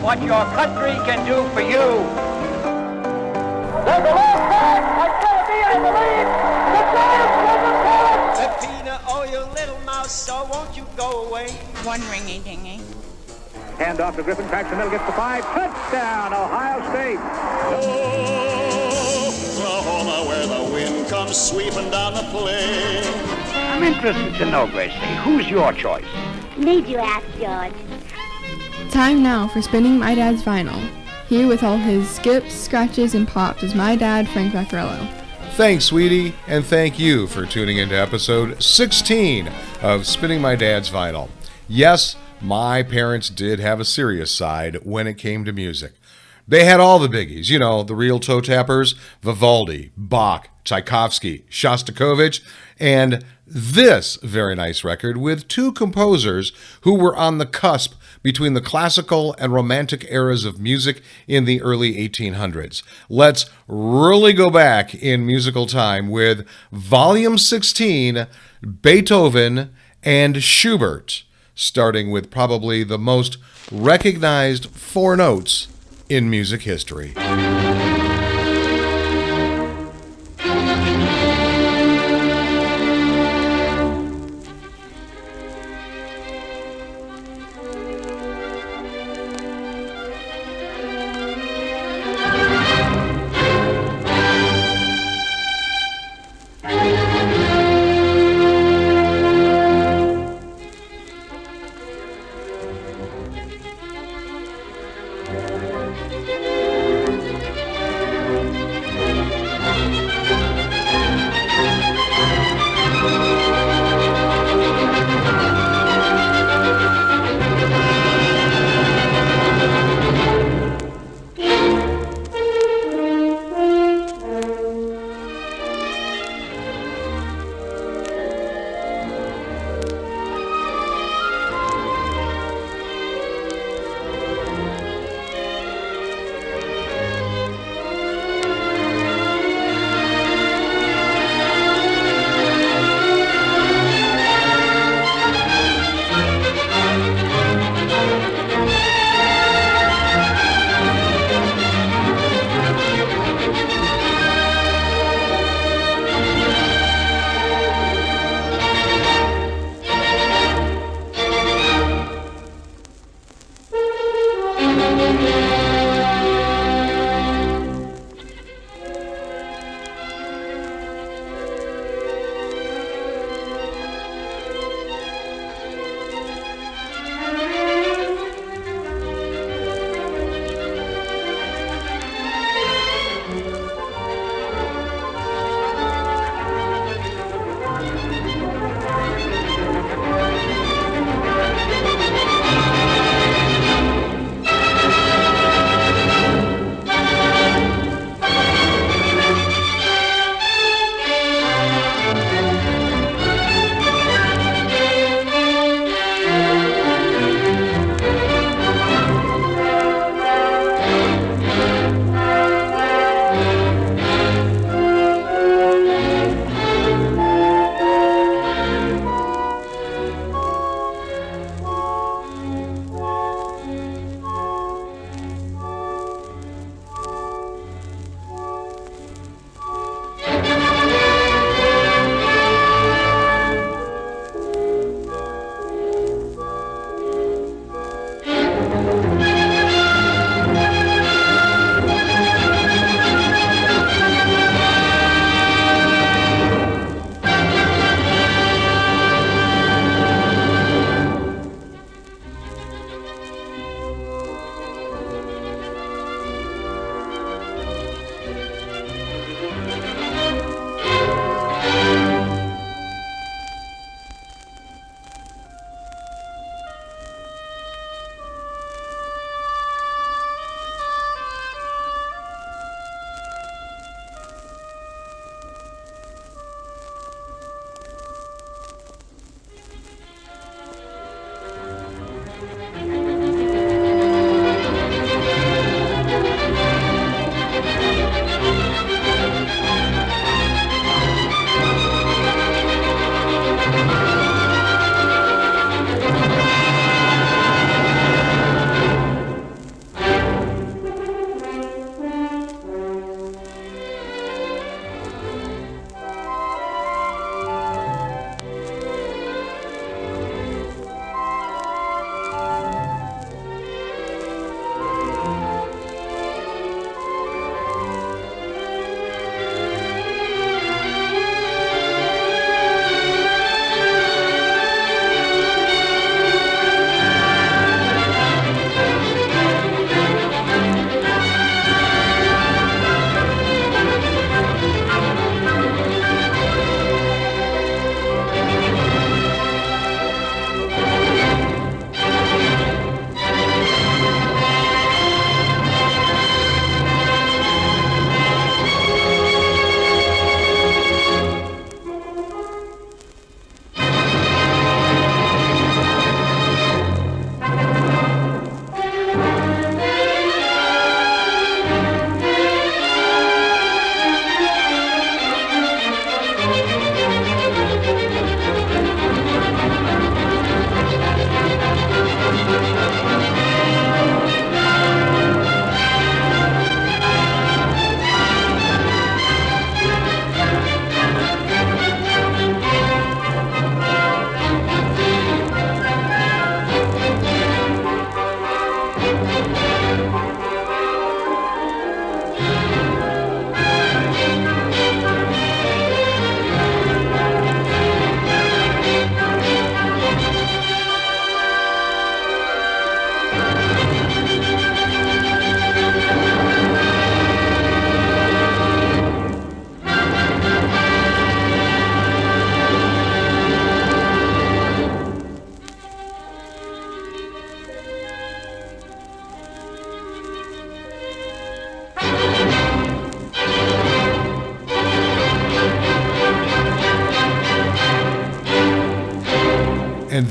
what your country can do for you. There's a long track. It's going to be, I believe, the dance of the Peppina, oh, you little mouse, so won't you go away? One ringy-dingy. Hand off to Griffin, cracks the middle, gets the 5. Touchdown, Ohio State. Oklahoma, where the wind comes sweeping down the plain. I'm interested to know, Gracie, who's your choice? Need you ask, George? Time now for spinning my dad's vinyl. Here with all his skips, scratches, and pops is my dad, Frank Vaccarello. Thanks, sweetie, and thank you for tuning into episode 16 of Spinning My Dad's Vinyl. Yes, my parents did have a serious side when it came to music. They had all the biggies, you know, the real toe tappers, Vivaldi, Bach, Tchaikovsky, Shostakovich, and this very nice record with two composers who were on the cusp between the classical and romantic eras of music in the early 1800s. Let's really go back in musical time with Volume 16, Beethoven and Schubert, starting with probably the most recognized four notes in music history.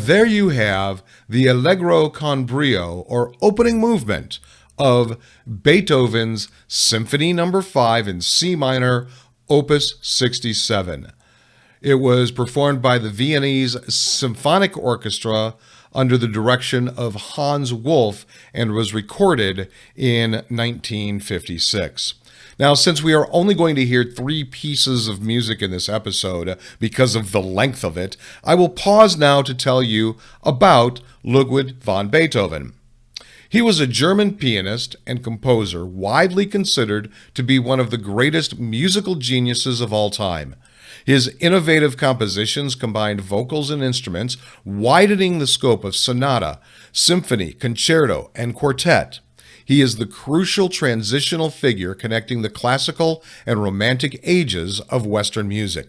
there you have the Allegro con brio, or opening movement, of Beethoven's Symphony No. 5 in C minor, Opus 67. It was performed by the Viennese Symphonic Orchestra under the direction of Hans Wolff and was recorded in 1956. Now, since we are only going to hear 3 pieces of music in this episode because of the length of it, I will pause now to tell you about Ludwig van Beethoven. He was a German pianist and composer widely considered to be one of the greatest musical geniuses of all time. His innovative compositions combined vocals and instruments, widening the scope of sonata, symphony, concerto, and quartet. He is the crucial transitional figure connecting the classical and romantic ages of Western music.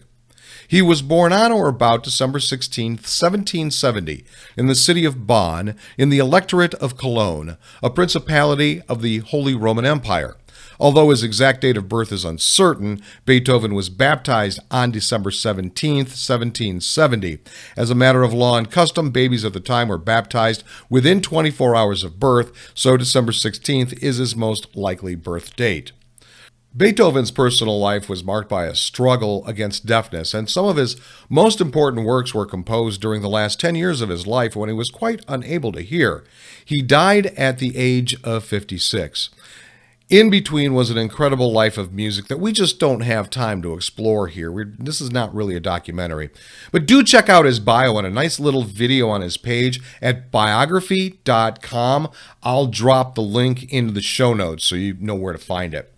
He was born on or about December 16, 1770, in the city of Bonn, in the electorate of Cologne, a principality of the Holy Roman Empire. Although his exact date of birth is uncertain, Beethoven was baptized on December 17, 1770. As a matter of law and custom, babies of the time were baptized within 24 hours of birth, so December 16th is his most likely birth date. Beethoven's personal life was marked by a struggle against deafness, and some of his most important works were composed during the last 10 years of his life when he was quite unable to hear. He died at the age of 56. In between was an incredible life of music that we just don't have time to explore here. This is not really a documentary. But do check out his bio and a nice little video on his page at biography.com. I'll drop the link into the show notes so you know where to find it.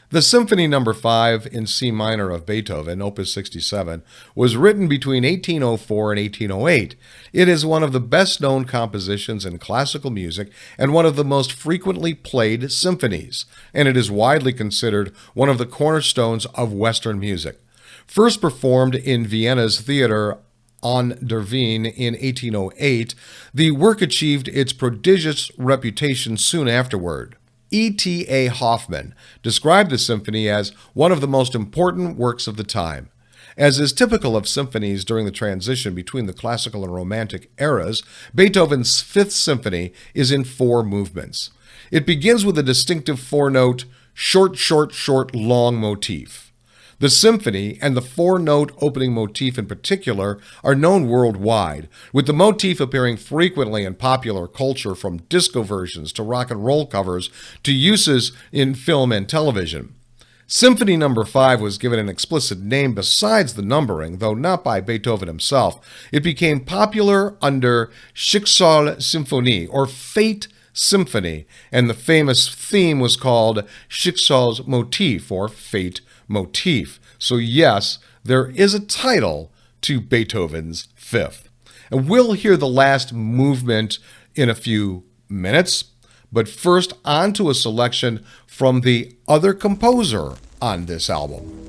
The Symphony No. 5 in C minor of Beethoven, Opus 67, was written between 1804 and 1808. It is one of the best-known compositions in classical music and one of the most frequently played symphonies, and it is widely considered one of the cornerstones of Western music. First performed in Vienna's Theater an der Wien in 1808, the work achieved its prodigious reputation soon afterward. E.T.A. Hoffman described the symphony as one of the most important works of the time. As is typical of symphonies during the transition between the classical and romantic eras, Beethoven's Fifth Symphony is in 4 movements. It begins with a distinctive 4-note, short, short, short, long motif. The symphony, and the 4-note opening motif in particular, are known worldwide, with the motif appearing frequently in popular culture from disco versions to rock and roll covers to uses in film and television. Symphony No. 5 was given an explicit name besides the numbering, though not by Beethoven himself. It became popular under Schicksal Symphonie, or Fate Symphony, and the famous theme was called Schicksal's Motif, or Fate Motif. So yes, there is a title to Beethoven's Fifth. And we'll hear the last movement in a few minutes, but first on to a selection from the other composer on this album.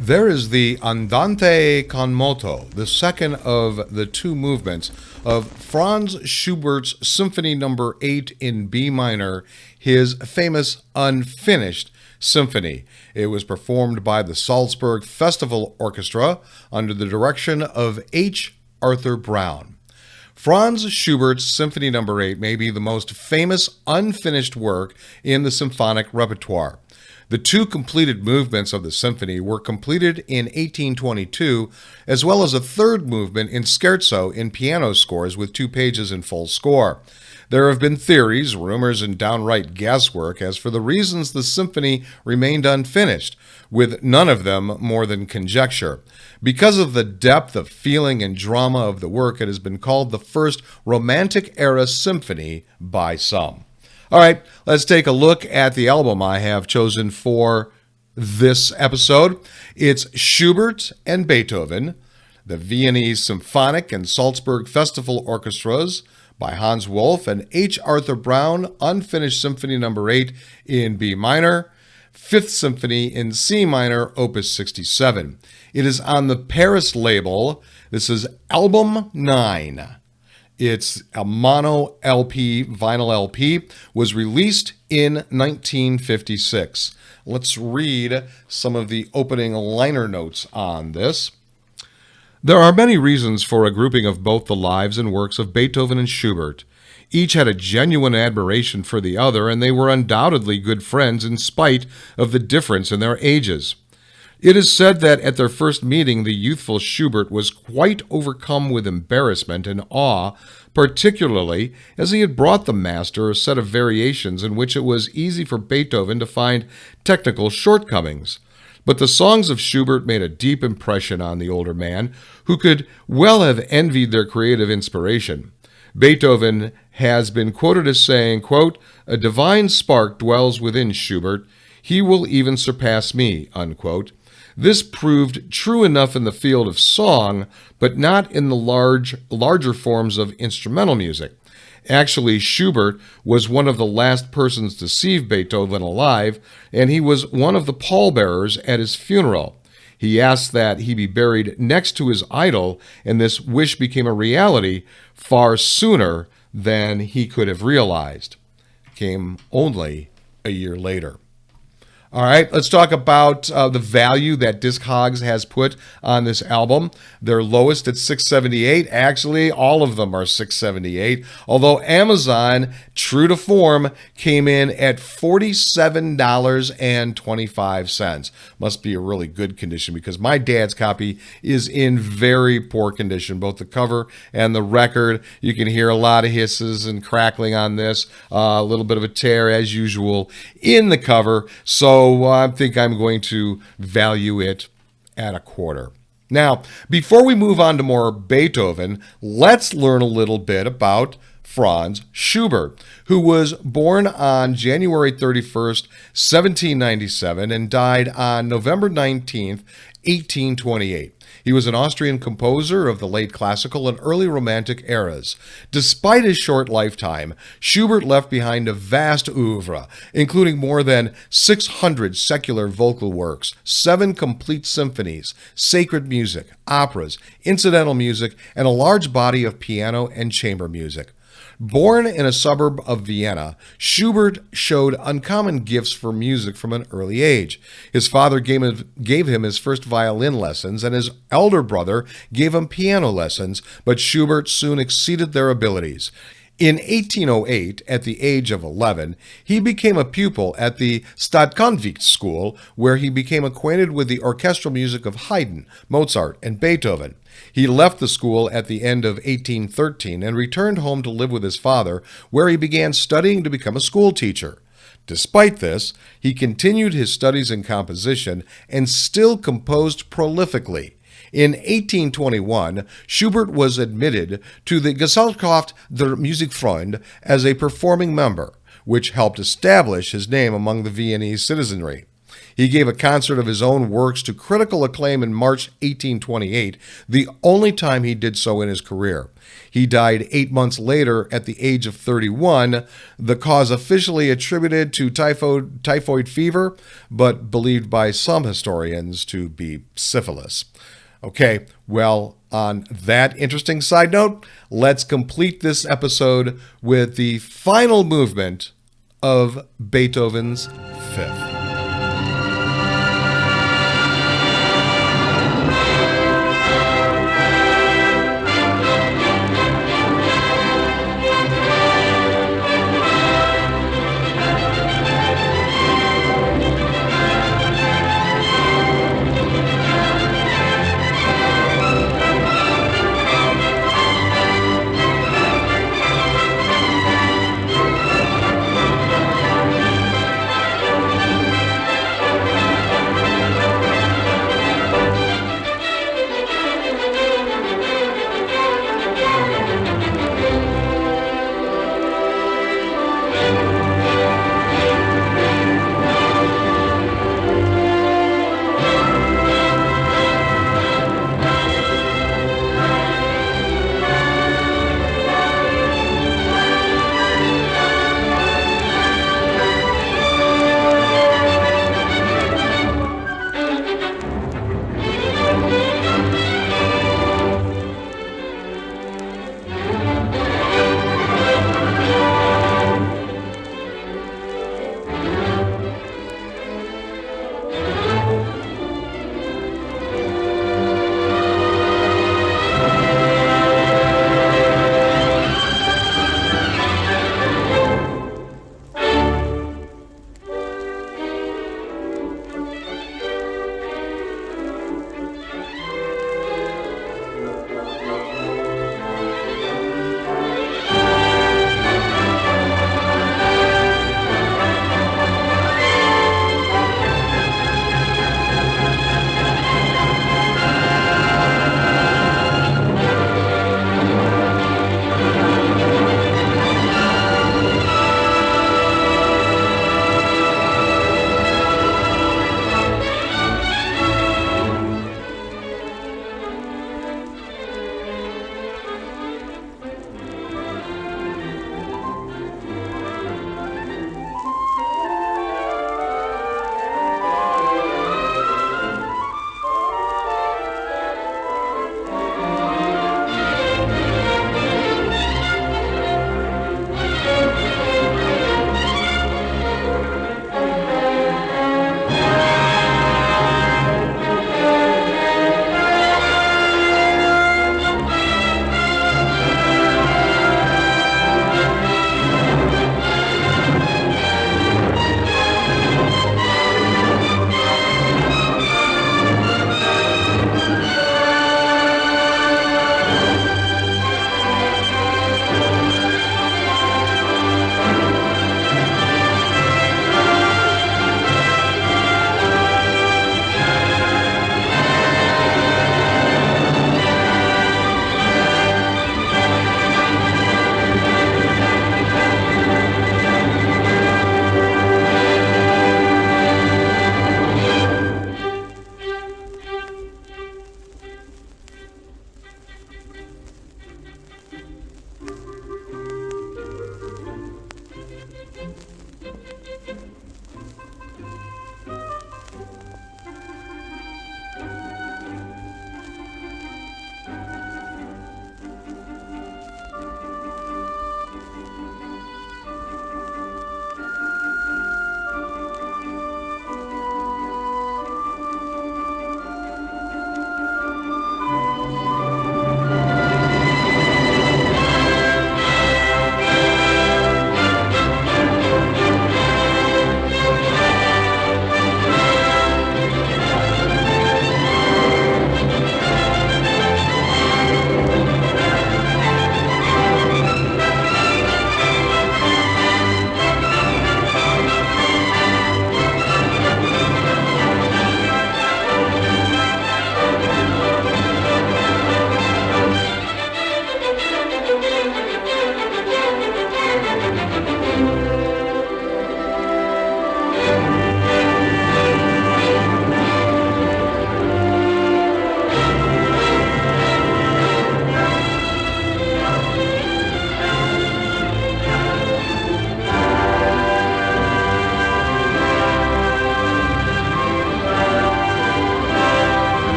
There is the Andante con moto, the second of the two movements of Franz Schubert's Symphony No. 8 in B minor, his famous unfinished symphony. It was performed by the Salzburg Festival Orchestra under the direction of H. Arthur Brown. Franz Schubert's Symphony No. 8 may be the most famous unfinished work in the symphonic repertoire. The two completed movements of the symphony were completed in 1822, as well as a third movement in scherzo in piano scores with 2 pages in full score. There have been theories, rumors, and downright guesswork as for the reasons the symphony remained unfinished, with none of them more than conjecture. Because of the depth of feeling and drama of the work, it has been called the first Romantic-era symphony by some. All right, let's take a look at the album I have chosen for this episode. It's Schubert and Beethoven, the Viennese Symphonic and Salzburg Festival Orchestras by Hans Wolff and H. Arthur Brown, Unfinished Symphony No. 8 in B minor, Fifth Symphony in C minor, Opus 67. It is on the Paris label. This is Album 9. It's a mono LP, vinyl LP, was released in 1956. Let's read some of the opening liner notes on this. There are many reasons for a grouping of both the lives and works of Beethoven and Schubert. Each had a genuine admiration for the other, and they were undoubtedly good friends in spite of the difference in their ages. It is said that at their first meeting, the youthful Schubert was quite overcome with embarrassment and awe, particularly as he had brought the master a set of variations in which it was easy for Beethoven to find technical shortcomings. But the songs of Schubert made a deep impression on the older man, who could well have envied their creative inspiration. Beethoven has been quoted as saying, quote, "A divine spark dwells within Schubert. He will even surpass me," unquote. This proved true enough in the field of song, but not in the larger forms of instrumental music. Actually, Schubert was one of the last persons to see Beethoven alive, and he was one of the pallbearers at his funeral. He asked that he be buried next to his idol, and this wish became a reality far sooner than he could have realized. It came only a year later. All right, let's talk about the value that Discogs has put on this album. Their lowest at $6.78. Actually, all of them are $6.78. Although Amazon, true to form, came in at $47.25. Must be a really good condition because my dad's copy is in very poor condition. Both the cover and the record. You can hear a lot of hisses and crackling on this. A little bit of a tear as usual in the cover. So I think I'm going to value it at $0.25. Now, before we move on to more Beethoven, let's learn a little bit about Franz Schubert, who was born on January 31st, 1797, and died on November 19th, 1828. He was an Austrian composer of the late classical and early romantic eras. Despite his short lifetime, Schubert left behind a vast oeuvre, including more than 600 secular vocal works, 7 complete symphonies, sacred music, operas, incidental music, and a large body of piano and chamber music. Born in a suburb of Vienna, Schubert showed uncommon gifts for music from an early age. His father gave him his first violin lessons, and his elder brother gave him piano lessons, but Schubert soon exceeded their abilities. In 1808, at the age of 11, he became a pupil at the Stadtkonvikt school, where he became acquainted with the orchestral music of Haydn, Mozart, and Beethoven. He left the school at the end of 1813 and returned home to live with his father, where he began studying to become a school teacher. Despite this, he continued his studies in composition and still composed prolifically. In 1821, Schubert was admitted to the Gesellschaft der Musikfreunde as a performing member, which helped establish his name among the Viennese citizenry. He gave a concert of his own works to critical acclaim in March 1828, the only time he did so in his career. He died 8 months later at the age of 31, the cause officially attributed to typhoid fever, but believed by some historians to be syphilis. Okay, well, on that interesting side note, let's complete this episode with the final movement of Beethoven's Fifth.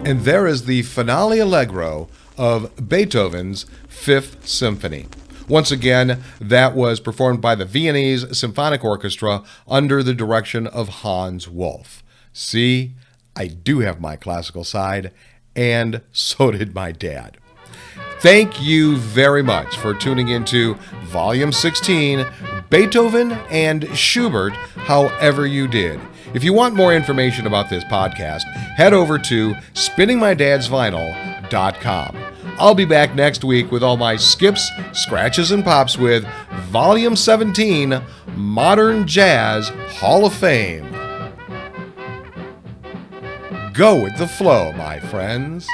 And there is the finale allegro of Beethoven's Fifth Symphony. Once again, that was performed by the Viennese Symphonic Orchestra under the direction of Hans Wolff. See, I do have my classical side, and so did my dad. Thank you very much for tuning into Volume 16, Beethoven and Schubert, However You Did. If you want more information about this podcast, head over to spinningmydadsvinyl.com. I'll be back next week with all my skips, scratches, and pops with Volume 17, Modern Jazz Hall of Fame. Go with the flow, my friends.